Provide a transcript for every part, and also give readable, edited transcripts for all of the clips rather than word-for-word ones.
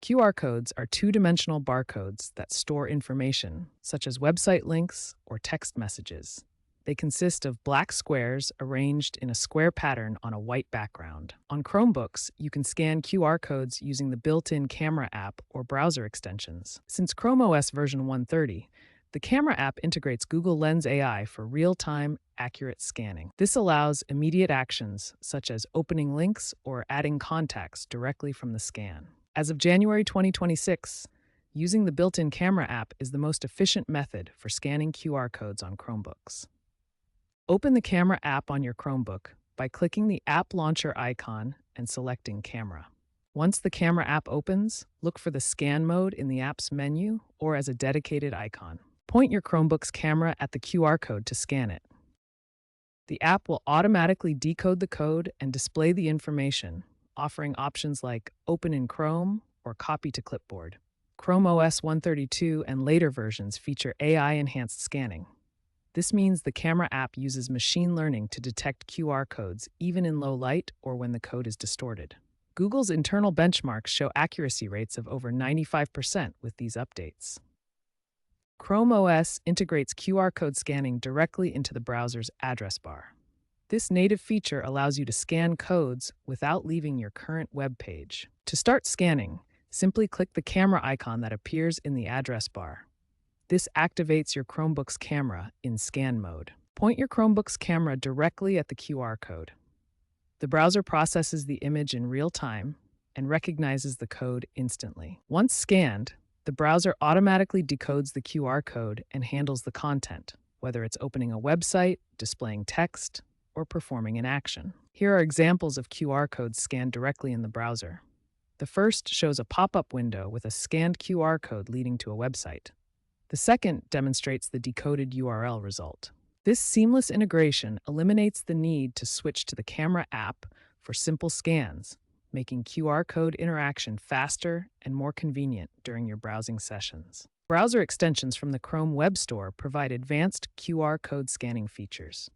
QR codes are two-dimensional barcodes that store information, such as website links or text messages. They consist of black squares arranged in a square pattern on a white background. On Chromebooks, you can scan QR codes using the built-in camera app or browser extensions. Since Chrome OS version 130, the camera app integrates Google Lens AI for real-time, accurate scanning. This allows immediate actions, such as opening links or adding contacts directly from the scan. As of January 2026, using the built-in camera app is the most efficient method for scanning QR codes on Chromebooks. Open the camera app on your Chromebook by clicking the app launcher icon and selecting Camera. Once the camera app opens, look for the scan mode in the app's menu or as a dedicated icon. Point your Chromebook's camera at the QR code to scan it. The app will automatically decode the code and display the information, offering options like Open in Chrome or Copy to Clipboard. Chrome OS 132 and later versions feature AI-enhanced scanning. This means the camera app uses machine learning to detect QR codes even in low light or when the code is distorted. Google's internal benchmarks show accuracy rates of over 95% with these updates. Chrome OS integrates QR code scanning directly into the browser's address bar. This native feature allows you to scan codes without leaving your current web page. To start scanning, simply click the camera icon that appears in the address bar. This activates your Chromebook's camera in scan mode. Point your Chromebook's camera directly at the QR code. The browser processes the image in real time and recognizes the code instantly. Once scanned, the browser automatically decodes the QR code and handles the content, whether it's opening a website, displaying text, or performing an action. Here are examples of QR codes scanned directly in the browser. The first shows a pop-up window with a scanned QR code leading to a website. The second demonstrates the decoded URL result. This seamless integration eliminates the need to switch to the camera app for simple scans, making QR code interaction faster and more convenient during your browsing sessions. Browser extensions from the Chrome Web Store provide advanced QR code scanning features.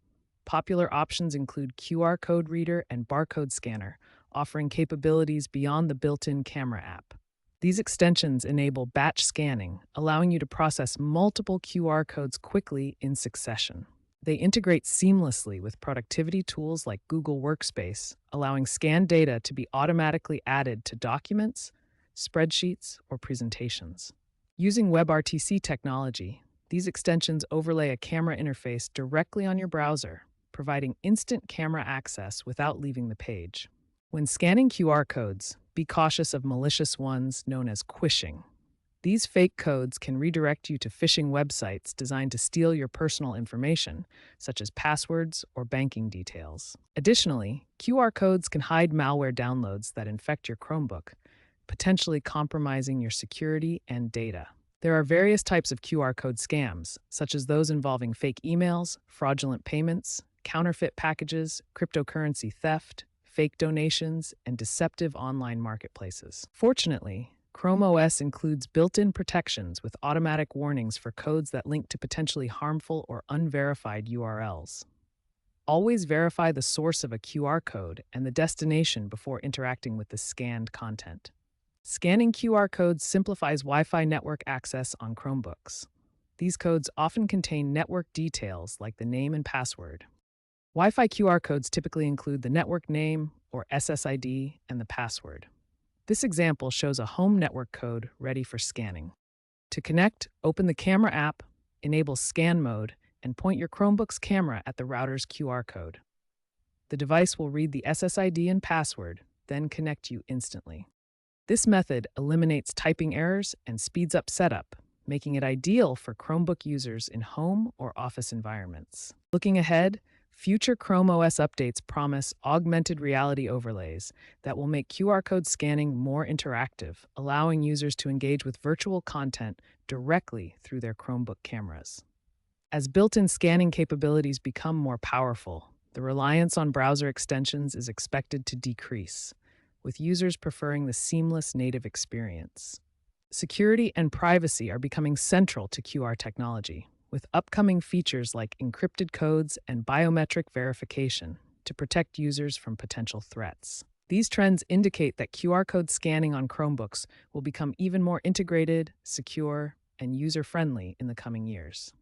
Popular options include QR code reader and barcode scanner, offering capabilities beyond the built-in camera app. These extensions enable batch scanning, allowing you to process multiple QR codes quickly in succession. They integrate seamlessly with productivity tools like Google Workspace, allowing scanned data to be automatically added to documents, spreadsheets, or presentations. Using WebRTC technology, these extensions overlay a camera interface directly on your browser, providing instant camera access without leaving the page. When scanning QR codes, be cautious of malicious ones known as quishing. These fake codes can redirect you to phishing websites designed to steal your personal information, such as passwords or banking details. Additionally, QR codes can hide malware downloads that infect your Chromebook, potentially compromising your security and data. There are various types of QR code scams, such as those involving fake emails, fraudulent payments, counterfeit packages, cryptocurrency theft, fake donations, and deceptive online marketplaces. Fortunately, Chrome OS includes built-in protections with automatic warnings for codes that link to potentially harmful or unverified URLs. Always verify the source of a QR code and the destination before interacting with the scanned content. Scanning QR codes simplifies Wi-Fi network access on Chromebooks. These codes often contain network details like the name and password. Wi-Fi QR codes typically include the network name, or SSID, and the password. This example shows a home network code ready for scanning. To connect, open the camera app, enable scan mode, and point your Chromebook's camera at the router's QR code. The device will read the SSID and password, then connect you instantly. This method eliminates typing errors and speeds up setup, making it ideal for Chromebook users in home or office environments. Looking ahead, future Chrome OS updates promise augmented reality overlays that will make QR code scanning more interactive, allowing users to engage with virtual content directly through their Chromebook cameras. As built-in scanning capabilities become more powerful, the reliance on browser extensions is expected to decrease, with users preferring the seamless native experience. Security and privacy are becoming central to QR technology, with upcoming features like encrypted codes and biometric verification to protect users from potential threats. These trends indicate that QR code scanning on Chromebooks will become even more integrated, secure, and user friendly in the coming years.